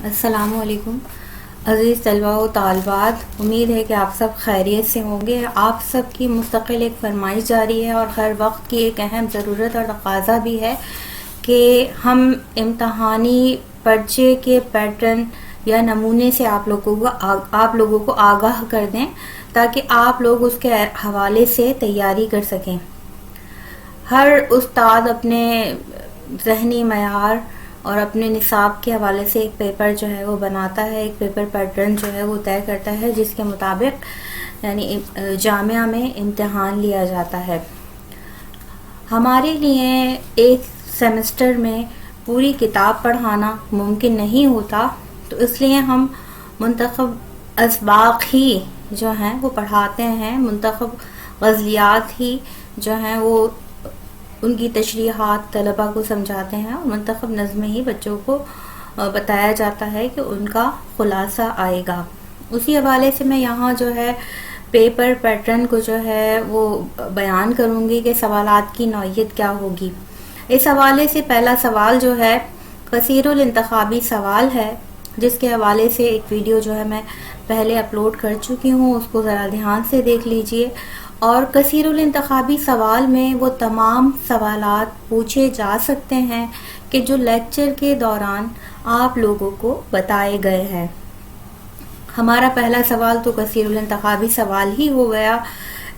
السلام علیکم عزیز طلباء و طالبات، امید ہے کہ آپ سب خیریت سے ہوں گے۔ آپ سب کی مستقل ایک فرمائش جاری ہے اور ہر وقت کی ایک اہم ضرورت اور تقاضا بھی ہے کہ ہم امتحانی پرچے کے پیٹرن یا نمونے سے آپ لوگوں کو آگاہ کر دیں تاکہ آپ لوگ اس کے حوالے سے تیاری کر سکیں۔ ہر استاد اپنے ذہنی معیار اور اپنے نصاب کے حوالے سے ایک پیپر جو ہے وہ بناتا ہے، ایک پیپر پیٹرن جو ہے وہ طے کرتا ہے، جس کے مطابق یعنی جامعہ میں امتحان لیا جاتا ہے۔ ہمارے لیے ایک سیمسٹر میں پوری کتاب پڑھانا ممکن نہیں ہوتا، تو اس لیے ہم منتخب اسباق ہی جو ہیں وہ پڑھاتے ہیں، منتخب غزلیات ہی جو ہیں وہ ان کی تشریحات طلبہ کو سمجھاتے ہیں، اور منتخب نظمیں ہی بچوں کو بتایا جاتا ہے کہ ان کا خلاصہ آئے گا۔ اسی حوالے سے میں یہاں جو ہے پیپر پیٹرن کو جو ہے وہ بیان کروں گی کہ سوالات کی نوعیت کیا ہوگی۔ اس حوالے سے پہلا سوال جو ہے کثیر الانتخابی سوال ہے، جس کے حوالے سے ایک ویڈیو جو ہے میں پہلے اپلوڈ کر چکی ہوں، اس کو ذرا دھیان سے دیکھ لیجئے۔ اور کثیر الانتخابی سوال میں وہ تمام سوالات پوچھے جا سکتے ہیں کہ جو لیکچر کے دوران آپ لوگوں کو بتائے گئے ہیں۔ ہمارا پہلا سوال تو کثیر الانتخابی سوال ہی ہو گیا۔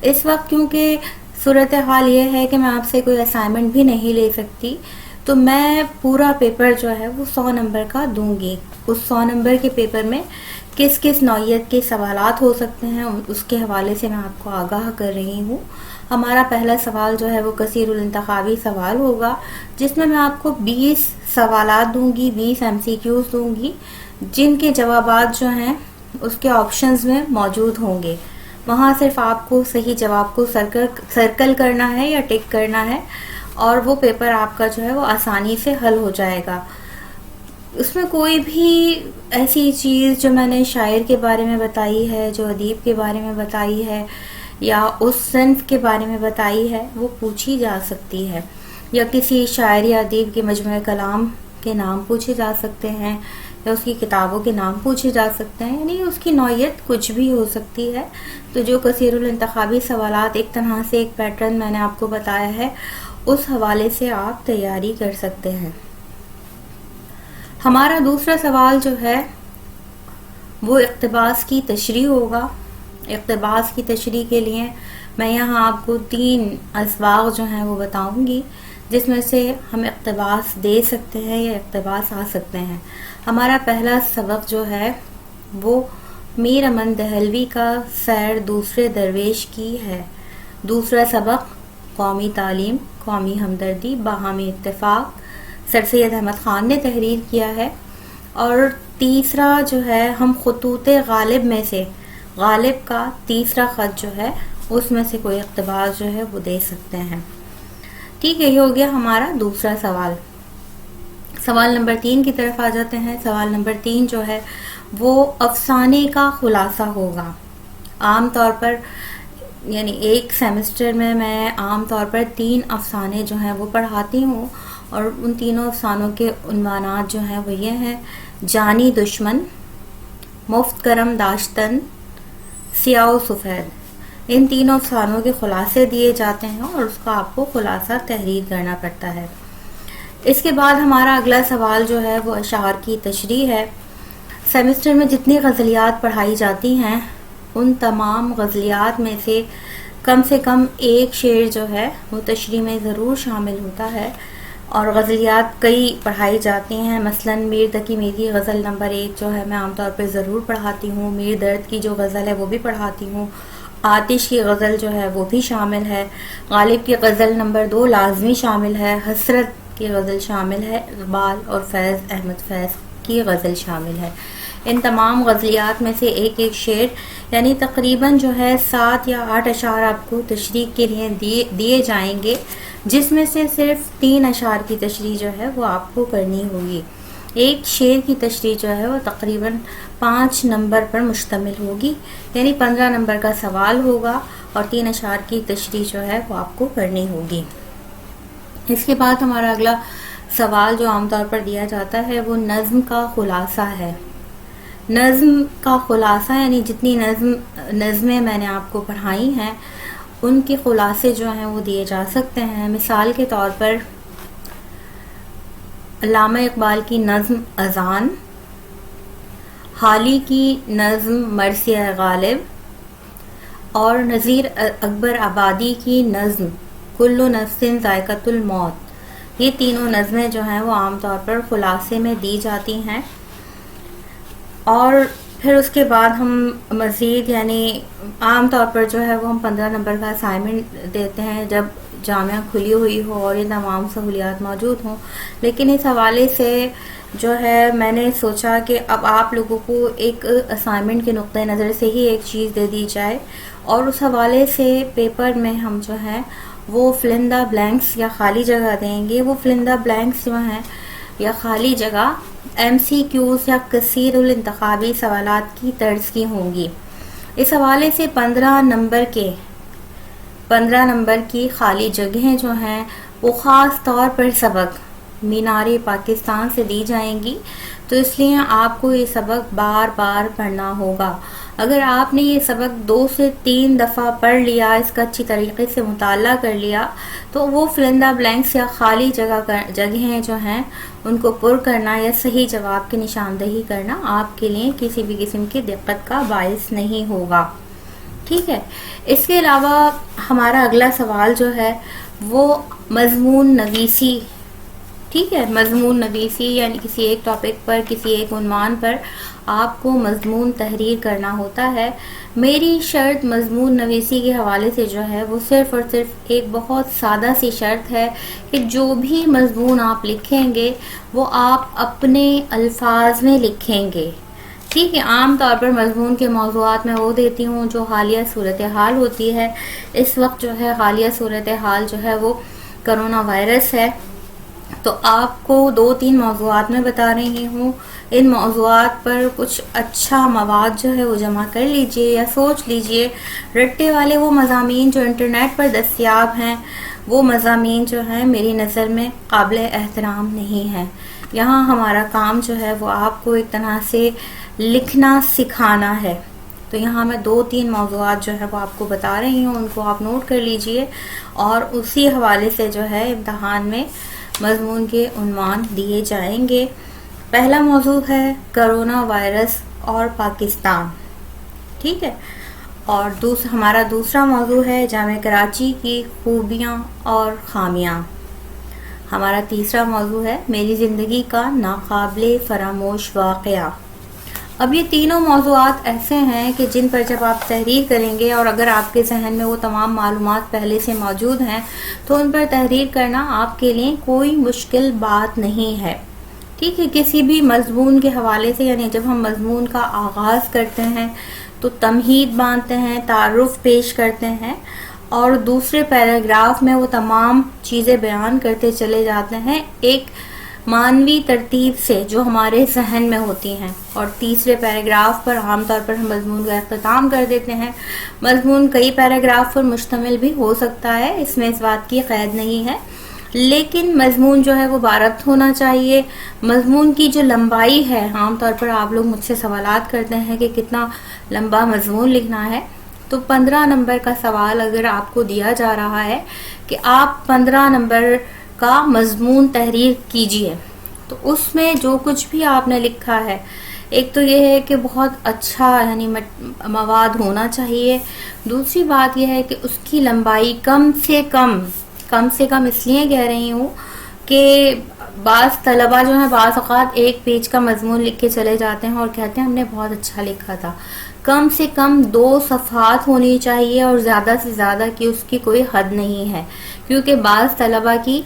اس وقت کیونکہ صورتحال یہ ہے کہ میں آپ سے کوئی اسائنمنٹ بھی نہیں لے سکتی، تو میں پورا پیپر جو ہے وہ 100 نمبر کا دوں گی۔ اس 100 نمبر کے پیپر میں کس کس نوعیت کے سوالات ہو سکتے ہیں اس کے حوالے سے میں آپ کو آگاہ کر رہی ہوں۔ ہمارا پہلا سوال جو ہے وہ کثیر الانتخابی سوال ہوگا، جس میں آپ کو 20 سوالات دوں گی، 20 MCQs دوں گی، جن کے جوابات جو ہیں اس کے آپشنز میں موجود ہوں گے۔ وہاں صرف آپ کو صحیح جواب کو سرکل کرنا ہے یا ٹک کرنا ہے، اور وہ پیپر آپ کا جو ہے وہ آسانی سے حل ہو جائے گا۔ اس میں کوئی بھی ایسی چیز جو میں نے شاعر کے بارے میں بتائی ہے، جو ادیب کے بارے میں بتائی ہے، یا اس صنف کے بارے میں بتائی ہے، وہ پوچھی جا سکتی ہے، یا کسی شاعر یا ادیب کے مجموعہ کلام کے نام پوچھے جا سکتے ہیں، یا اس کی کتابوں کے نام پوچھے جا سکتے ہیں، یعنی اس کی نوعیت کچھ بھی ہو سکتی ہے۔ تو جو کثیر الانتخابی سوالات ایک طرح سے ایک پیٹرن میں نے آپ کو بتایا ہے، اس حوالے سے آپ تیاری کر سکتے ہیں۔ ہمارا دوسرا سوال جو ہے وہ اقتباس کی تشریح ہوگا۔ اقتباس کی تشریح کے لیے میں یہاں آپ کو 3 اسباق جو ہیں وہ بتاؤں گی، جس میں سے ہم اقتباس دے سکتے ہیں یا اقتباس آ سکتے ہیں۔ ہمارا پہلا سبق جو ہے وہ میر امن دہلوی کا سیر دوسرے درویش کی ہے۔ دوسرا سبق قومی تعلیم، قومی ہمدردی، باہمی اتفاق، سر سید احمد خان نے تحریر کیا ہے۔ اور تیسرا جو ہے ہم خطوط غالب میں سے غالب کا تیسرا خط جو ہے اس میں سے کوئی اقتباس جو ہے وہ دے سکتے ہیں۔ ٹھیک ہے، یہ ہو گیا ہمارا دوسرا سوال۔ سوال نمبر 3 کی طرف آ جاتے ہیں۔ سوال نمبر 3 جو ہے وہ افسانے کا خلاصہ ہوگا۔ عام طور پر یعنی ایک سیمسٹر میں عام طور پر 3 افسانے جو ہیں وہ پڑھاتی ہوں، اور ان تینوں افسانوں کے عنوانات جو ہیں وہ یہ ہیں: جانی دشمن، مفت کرم داشتن، سیاہ و سفید۔ ان تینوں افسانوں کے خلاصے دیے جاتے ہیں، اور اس کا آپ کو خلاصہ تحریر کرنا پڑتا ہے۔ اس کے بعد ہمارا اگلا سوال جو ہے وہ اشعار کی تشریح ہے۔ سیمسٹر میں جتنی غزلیات پڑھائی جاتی ہیں، ان تمام غزلیات میں سے کم ایک شعر جو ہے وہ تشریح میں ضرور شامل ہوتا ہے، اور غزلیات کئی پڑھائی جاتی ہیں۔ مثلا میر تقی میری غزل نمبر 1 جو ہے میں عام طور پہ ضرور پڑھاتی ہوں۔ میر درد کی جو غزل ہے وہ بھی پڑھاتی ہوں۔ آتش کی غزل جو ہے وہ بھی شامل ہے۔ غالب کی غزل نمبر 2 لازمی شامل ہے۔ حسرت کی غزل شامل ہے۔ اقبال اور فیض احمد فیض کی غزل شامل ہے۔ ان تمام غزلیات میں سے ایک ایک شعر یعنی تقریباً جو ہے 7 یا 8 اشعار آپ کو تشریح کے لیے دیے جائیں گے، جس میں سے صرف 3 اشعار کی تشریح جو ہے وہ آپ کو کرنی ہوگی۔ ایک شعر کی تشریح جو ہے وہ تقریباً 5 نمبر پر مشتمل ہوگی، یعنی 15 نمبر کا سوال ہوگا، اور 3 اشعار کی تشریح جو ہے وہ آپ کو کرنی ہوگی۔ اس کے بعد ہمارا اگلا سوال جو عام طور پر دیا جاتا ہے وہ نظم کا خلاصہ ہے. نظم کا خلاصہ یعنی جتنی نظمیں میں نے آپ کو پڑھائی ہیں ان کے خلاصے جو ہیں وہ دیے جا سکتے ہیں. مثال کے طور پر علامہ اقبال کی نظم اذان، حالی کی نظم مرثیہ غالب اور نذیر اکبر آبادی کی نظم کل نفس ذائقۃ الموت. یہ تینوں نظمیں جو ہیں وہ عام طور پر خلاصے میں دی جاتی ہیں. اور پھر اس کے بعد ہم مزید یعنی عام طور پر جو ہے وہ ہم 15 نمبر کا اسائنمنٹ دیتے ہیں جب جامعہ کھلی ہوئی ہو اور یہ تمام سہولیات موجود ہوں. لیکن اس حوالے سے جو ہے میں نے سوچا کہ اب آپ لوگوں کو ایک اسائنمنٹ کے نقطۂ نظر سے ہی ایک چیز دے دی جائے اور اس حوالے سے پیپر میں ہم جو ہے وہ فل ان دا بلینکس یا خالی جگہ دیں گے. وہ فل ان دا بلینکس جو ہیں یا خالی جگہ ایم سی کیوز یا کثیر الانتخابی سوالات کی طرز کی ہوں گی. اس حوالے سے 15 نمبر کی خالی جگہیں جو ہیں وہ خاص طور پر سبق مینار پاکستان سے دی جائیں گی. تو اس لیے آپ کو یہ سبق بار بار پڑھنا ہوگا. اگر آپ نے یہ سبق 2 سے 3 دفعہ پڑھ لیا، اس کا اچھی طریقے سے مطالعہ کر لیا، تو وہ فل ان دا بلینکس یا خالی جگہیں جو ہیں ان کو پر کرنا یا صحیح جواب کی نشاندہی کرنا آپ کے لیے کسی بھی قسم کی دقت کا باعث نہیں ہوگا. ٹھیک ہے. اس کے علاوہ ہمارا اگلا سوال جو ہے وہ مضمون نویسی. ٹھیک ہے. مضمون نویسی یعنی کسی ایک ٹاپک پر، کسی ایک عنوان پر آپ کو مضمون تحریر کرنا ہوتا ہے. میری شرط مضمون نویسی کے حوالے سے جو ہے وہ صرف اور صرف ایک بہت سادہ سی شرط ہے کہ جو بھی مضمون آپ لکھیں گے وہ آپ اپنے الفاظ میں لکھیں گے. ٹھیک ہے. عام طور پر مضمون کے موضوعات میں وہ دیتی ہوں جو حالیہ صورتحال ہوتی ہے. اس وقت جو ہے حالیہ صورتحال جو ہے وہ کرونا وائرس ہے. تو آپ کو 2-3 موضوعات میں بتا رہی ہوں. ان موضوعات پر کچھ اچھا مواد جو ہے وہ جمع کر لیجئے یا سوچ لیجئے. رٹے والے وہ مضامین جو انٹرنیٹ پر دستیاب ہیں وہ مضامین جو ہیں میری نظر میں قابل احترام نہیں ہیں. یہاں ہمارا کام جو ہے وہ آپ کو ایک طرح سے لکھنا سکھانا ہے. تو یہاں میں 2-3 موضوعات جو ہے وہ آپ کو بتا رہی ہوں، ان کو آپ نوٹ کر لیجئے اور اسی حوالے سے جو ہے امتحان میں مضمون کے عنوان دیے جائیں گے. پہلا موضوع ہے کرونا وائرس اور پاکستان. ٹھیک ہے. اور ہمارا دوسرا موضوع ہے جامعہ کراچی کی خوبیاں اور خامیاں. ہمارا تیسرا موضوع ہے میری زندگی کا ناقابل فراموش واقعہ. اب یہ تینوں موضوعات ایسے ہیں کہ جن پر جب آپ تحریر کریں گے اور اگر آپ کے ذہن میں وہ تمام معلومات پہلے سے موجود ہیں تو ان پر تحریر کرنا آپ کے لیے کوئی مشکل بات نہیں ہے. ٹھیک ہے. کسی بھی مضمون کے حوالے سے یعنی جب ہم مضمون کا آغاز کرتے ہیں تو تمہید باندھتے ہیں، تعارف پیش کرتے ہیں اور دوسرے پیراگراف میں وہ تمام چیزیں بیان کرتے چلے جاتے ہیں ایک مانوی ترتیب سے جو ہمارے ذہن میں ہوتی ہیں. اور تیسرے پیراگراف پر عام طور پر ہم مضمون کا اختتام کر دیتے ہیں. مضمون کئی پیراگراف پر مشتمل بھی ہو سکتا ہے، اس میں اس بات کی قید نہیں ہے، لیکن مضمون جو ہے وہ باربط ہونا چاہیے. مضمون کی جو لمبائی ہے، عام طور پر آپ لوگ مجھ سے سوالات کرتے ہیں کہ کتنا لمبا مضمون لکھنا ہے. تو 15 نمبر کا سوال اگر آپ کو دیا جا رہا ہے کہ آپ 15 نمبر کا مضمون تحریر کیجئے تو اس میں جو کچھ بھی آپ نے لکھا ہے، ایک تو یہ ہے کہ بہت اچھا یعنی مواد ہونا چاہیے. دوسری بات یہ ہے کہ اس کی لمبائی کم سے کم اس لیے کہہ رہی ہوں کہ بعض طلبہ جو ہیں بعض اوقات ایک پیج کا مضمون لکھ کے چلے جاتے ہیں اور کہتے ہیں ہم نے بہت اچھا لکھا تھا. کم سے کم 2 صفحات ہونی چاہیے اور زیادہ سے زیادہ کی اس کی کوئی حد نہیں ہے، کیونکہ بعض طلبہ کی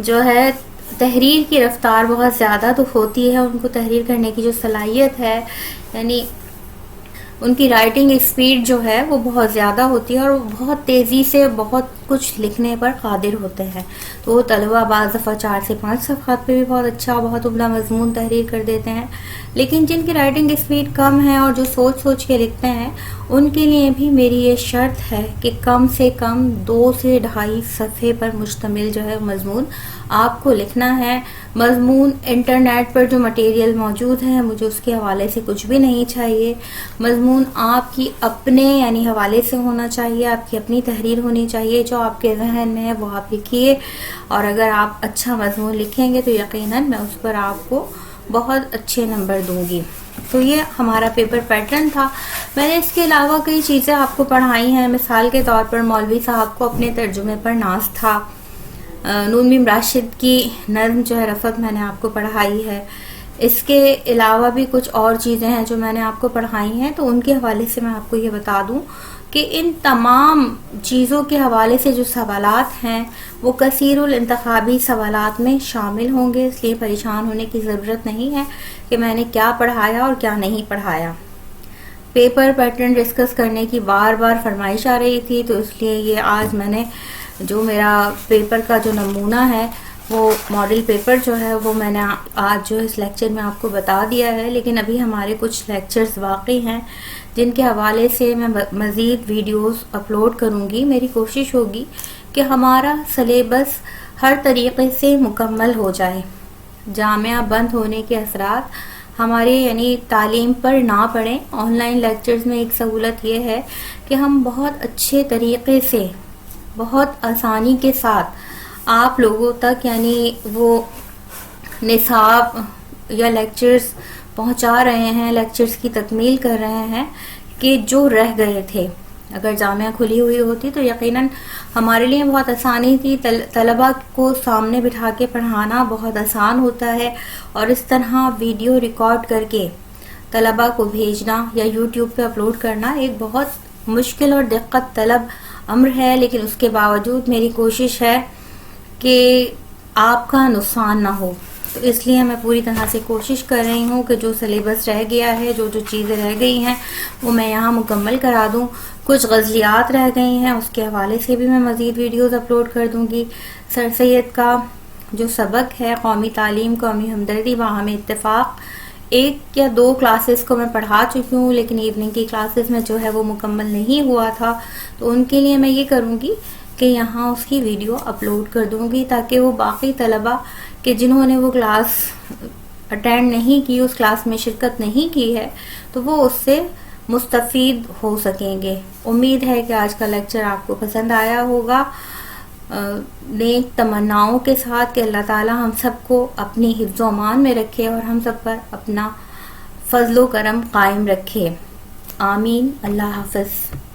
جو ہے تحریر کی رفتار بہت زیادہ تو ہوتی ہے، ان کو تحریر کرنے کی جو صلاحیت ہے یعنی ان کی رائٹنگ اسپیڈ جو ہے وہ بہت زیادہ ہوتی ہے اور وہ بہت تیزی سے بہت کچھ لکھنے پر قادر ہوتے ہیں. تو وہ طلبہ بعض دفعہ 4 سے 5 صفحات پہ بھی بہت اچھا بہت عمدہ مضمون تحریر کر دیتے ہیں. لیکن جن کی رائٹنگ اسپیڈ کم ہے اور جو سوچ کے لکھتے ہیں ان کے لیے بھی میری یہ شرط ہے کہ کم سے کم 2 سے 2.5 صفحے پر مشتمل جو ہے مضمون آپ کو لکھنا ہے. مضمون انٹرنیٹ پر جو مٹیریل موجود ہے مجھے اس کے حوالے سے کچھ بھی نہیں چاہیے. مضمون آپ کی اپنے یعنی حوالے سے ہونا چاہیے, آپ کی اپنی تحریر ہونی چاہیے. جو آپ کے ذہن میں ہے وہ آپ لکھیے, اور اگر آپ اچھا مضمون لکھیں گے تو یقیناً میں اس پر آپ کو بہت اچھے نمبر دوں گی. تو یہ ہمارا پیپر پیٹرن تھا. میں نے اس کے علاوہ کئی چیزیں آپ کو پڑھائی ہیں. مثال کے طور پر مولوی صاحب کو اپنے ترجمے پر ناز تھا. نون میم راشد کی نظم جو ہے رفعت میں نے آپ کو پڑھائی ہے. اس کے علاوہ بھی کچھ اور چیزیں ہیں جو میں نے آپ کو پڑھائی ہیں, تو ان کے حوالے سے میں آپ کو یہ بتا دوں کہ ان تمام چیزوں کے حوالے سے جو سوالات ہیں وہ کثیر الانتخابی سوالات میں شامل ہوں گے. اس لیے پریشان ہونے کی ضرورت نہیں ہے کہ میں نے کیا پڑھایا اور کیا نہیں پڑھایا. پیپر پیٹرن ڈسکس کرنے کی بار بار فرمائش آ رہی تھی, تو اس لیے یہ آج میں نے جو میرا پیپر کا جو نمونہ ہے وہ ماڈل پیپر جو ہے وہ میں نے آج جو اس لیکچر میں آپ کو بتا دیا ہے. لیکن ابھی ہمارے کچھ لیکچرز باقی ہیں جن کے حوالے سے میں مزید ویڈیوز اپلوڈ کروں گی. میری کوشش ہوگی کہ ہمارا سلیبس ہر طریقے سے مکمل ہو جائے. جامعہ بند ہونے کے اثرات ہمارے یعنی تعلیم پر نہ پڑیں. آن لائن لیکچرز میں ایک سہولت یہ ہے کہ ہم بہت اچھے طریقے سے بہت آسانی کے ساتھ آپ لوگوں تک یعنی وہ نصاب یا لیکچرز پہنچا رہے ہیں, لیکچرز کی تکمیل کر رہے ہیں کہ جو رہ گئے تھے. اگر جامعہ کھلی ہوئی ہوتی تو یقیناً ہمارے لیے بہت آسانی تھی. طلبہ کو سامنے بٹھا کے پڑھانا بہت آسان ہوتا ہے, اور اس طرح ویڈیو ریکارڈ کر کے طلبہ کو بھیجنا یا یوٹیوب پہ اپلوڈ کرنا ایک بہت مشکل اور دقت طلب امر ہے. لیکن اس کے باوجود میری کوشش ہے کہ آپ کا نقصان نہ ہو, تو اس لیے میں پوری طرح سے کوشش کر رہی ہوں کہ جو سلیبس رہ گیا ہے جو چیزیں رہ گئی ہیں وہ میں یہاں مکمل کرا دوں. کچھ غزلیات رہ گئی ہیں اس کے حوالے سے بھی میں مزید ویڈیوز اپلوڈ کر دوں گی. سر سید کا جو سبق ہے قومی تعلیم قومی ہمدردی باہمی اتفاق 1 یا 2 کلاسز کو میں پڑھا چکی ہوں, لیکن ایوننگ کی کلاسز میں جو ہے وہ مکمل نہیں ہوا تھا. تو ان کے لیے میں یہ کروں گی کہ یہاں اس کی ویڈیو اپلوڈ کر دوں گی تاکہ وہ باقی طلبہ کہ جنہوں نے وہ کلاس اٹینڈ نہیں کی, اس کلاس میں شرکت نہیں کی ہے, تو وہ اس سے مستفید ہو سکیں گے. امید ہے کہ آج کا لیکچر آپ کو پسند آیا ہوگا. نیک تمناؤں کے ساتھ کہ اللہ تعالی ہم سب کو اپنی حفظ و امان میں رکھے اور ہم سب پر اپنا فضل و کرم قائم رکھے. آمین. اللہ حافظ.